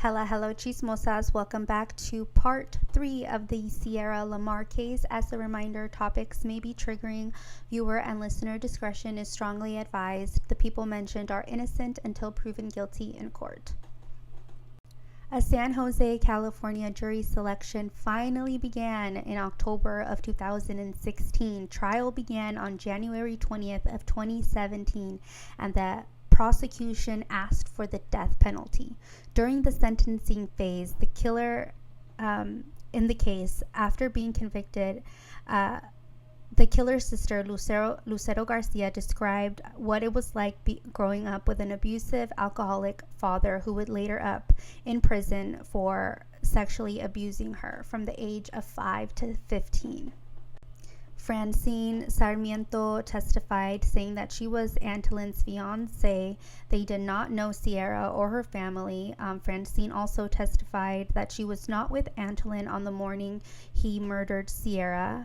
Hello, chismosas. Welcome back to part 3 of the Sierra LaMar case. As a reminder, topics may be triggering. Viewer and listener discretion is strongly advised. The people mentioned are innocent until proven guilty in court. A San Jose, California jury selection finally began in October of 2016. Trial began on January 20th of 2017, and the prosecution asked for the death penalty. During the sentencing phase, the killer in the case, after being convicted, the killer's sister, Lucero Garcia, described what it was like growing up with an abusive, alcoholic father who would later up in prison for sexually abusing her from the age of 5 to 15. Francine Sarmiento testified, saying that she was Antolin's fiancée. They did not know Sierra or her family. Francine also testified that she was not with Antolin on the morning he murdered Sierra.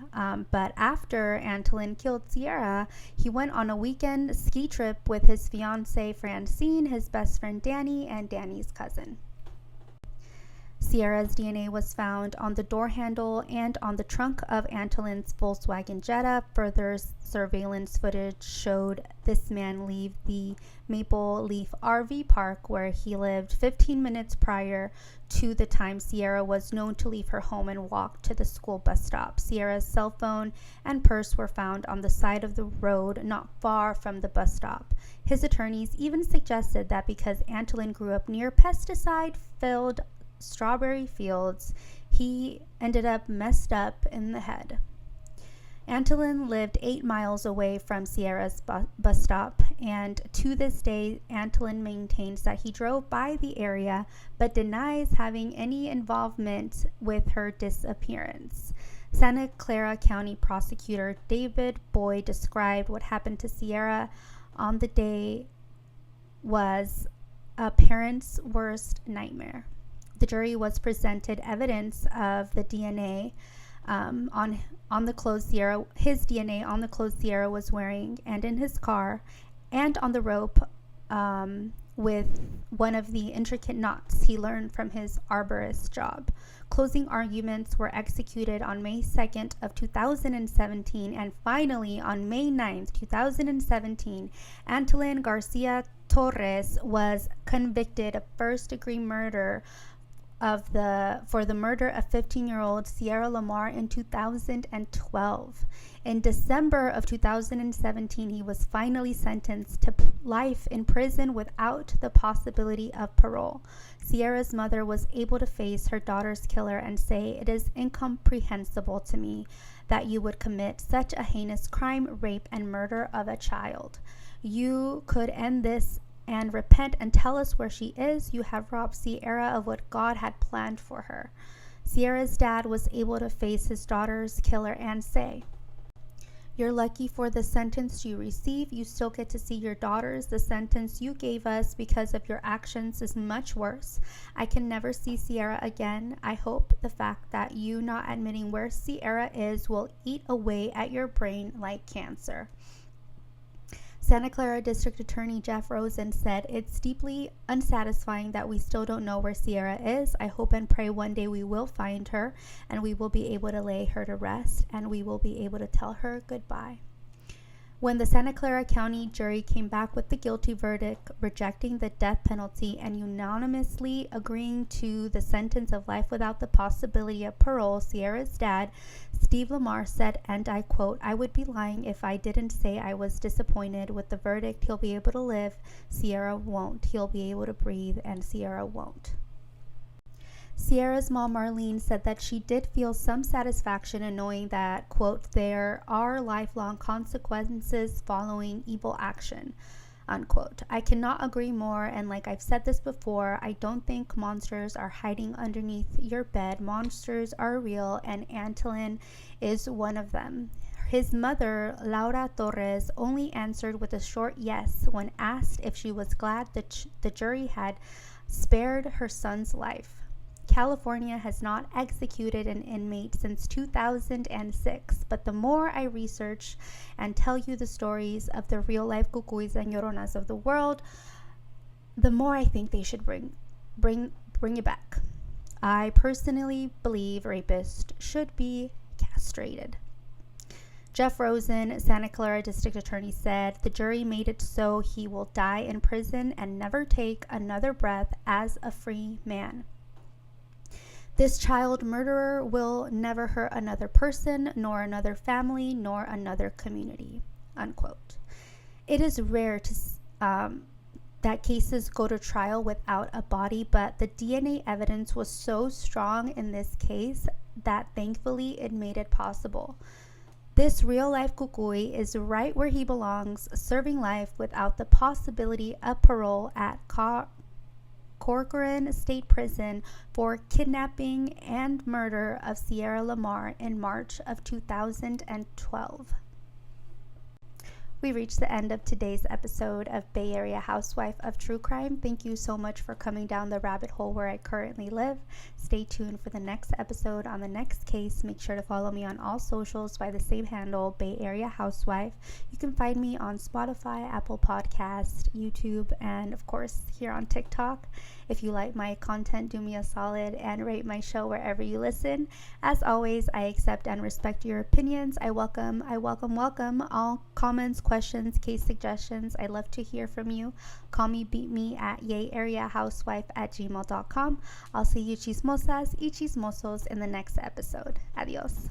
But after Antolin killed Sierra, he went on a weekend ski trip with his fiancée Francine, his best friend Danny, and Danny's cousin. Sierra's DNA was found on the door handle and on the trunk of Antolin's Volkswagen Jetta. Further surveillance footage showed this man leave the Maple Leaf RV park where he lived 15 minutes prior to the time Sierra was known to leave her home and walk to the school bus stop. Sierra's cell phone and purse were found on the side of the road not far from the bus stop. His attorneys even suggested that because Antolin grew up near pesticide-filled strawberry fields, he ended up messed up in the head. Antolin lived 8 miles away from Sierra's bus stop, and to this day, Antolin maintains that he drove by the area but denies having any involvement with her disappearance. Santa Clara County Prosecutor David Boyd described what happened to Sierra on the day was a parent's worst nightmare. The jury was presented evidence of the DNA on the clothes Sierra, his DNA on the clothes Sierra was wearing, and in his car, and on the rope with one of the intricate knots he learned from his arborist job. Closing arguments were executed on May 2nd of 2017, and finally on May 9th, 2017, Antolin Garcia Torres was convicted of first-degree murder for the murder of 15-year-old Sierra LaMar in 2012. In December of 2017, he was finally sentenced to life in prison without the possibility of parole. Sierra's mother was able to face her daughter's killer and say, "It is incomprehensible to me that you would commit such a heinous crime, rape, and murder of a child. You could end this and repent and tell us where she is. You have robbed Sierra of what God had planned for her." Sierra's dad was able to face his daughter's killer and say, "You're lucky for the sentence you receive. You still get to see your daughters. The sentence you gave us because of your actions is much worse. I can never see Sierra again. I hope the fact that you not admitting where Sierra is will eat away at your brain like cancer." Santa Clara District Attorney Jeff Rosen said, "It's deeply unsatisfying that we still don't know where Sierra is. I hope and pray one day we will find her and we will be able to lay her to rest and we will be able to tell her goodbye." When the Santa Clara County jury came back with the guilty verdict, rejecting the death penalty and unanimously agreeing to the sentence of life without the possibility of parole, Sierra's dad, Steve LaMar, said, and I quote, "I would be lying if I didn't say I was disappointed with the verdict. He'll be able to live, Sierra won't. He'll be able to breathe, and Sierra won't." Sierra's mom, Marlene, said that she did feel some satisfaction in knowing that, quote, "there are lifelong consequences following evil action," unquote. "I cannot agree more, and like I've said this before, I don't think monsters are hiding underneath your bed. Monsters are real, and Antolin is one of them." His mother, Laura Torres, only answered with a short yes when asked if she was glad the jury had spared her son's life. California has not executed an inmate since 2006, but the more I research and tell you the stories of the real-life cucuys and lloronas of the world, the more I think they should bring it back. I personally believe rapists should be castrated. Jeff Rosen, Santa Clara District Attorney, said the jury made it so he will die in prison and never take another breath as a free man. This child murderer will never hurt another person, nor another family, nor another community, unquote. It is rare that cases go to trial without a body, but the DNA evidence was so strong in this case that thankfully it made it possible. This real-life kukui is right where he belongs, serving life without the possibility of parole at Corcoran State Prison for kidnapping and murder of Sierra LaMar in March of 2012. We reached the end of today's episode of Bay Area Housewife of True Crime. Thank you so much for coming down the rabbit hole where I currently live. Stay tuned for the next episode on the next case. Make sure to follow me on all socials by the same handle, Bay Area Housewife. You can find me on Spotify, Apple Podcast, YouTube, and of course here on TikTok. If you like my content, do me a solid and rate my show wherever you listen. As always, I accept and respect your opinions. I welcome all comments, questions, case suggestions. I love to hear from you. Call me, beat me at yayareahousewife@gmail.com. I'll see you chismosas y chismosos in the next episode. Adios.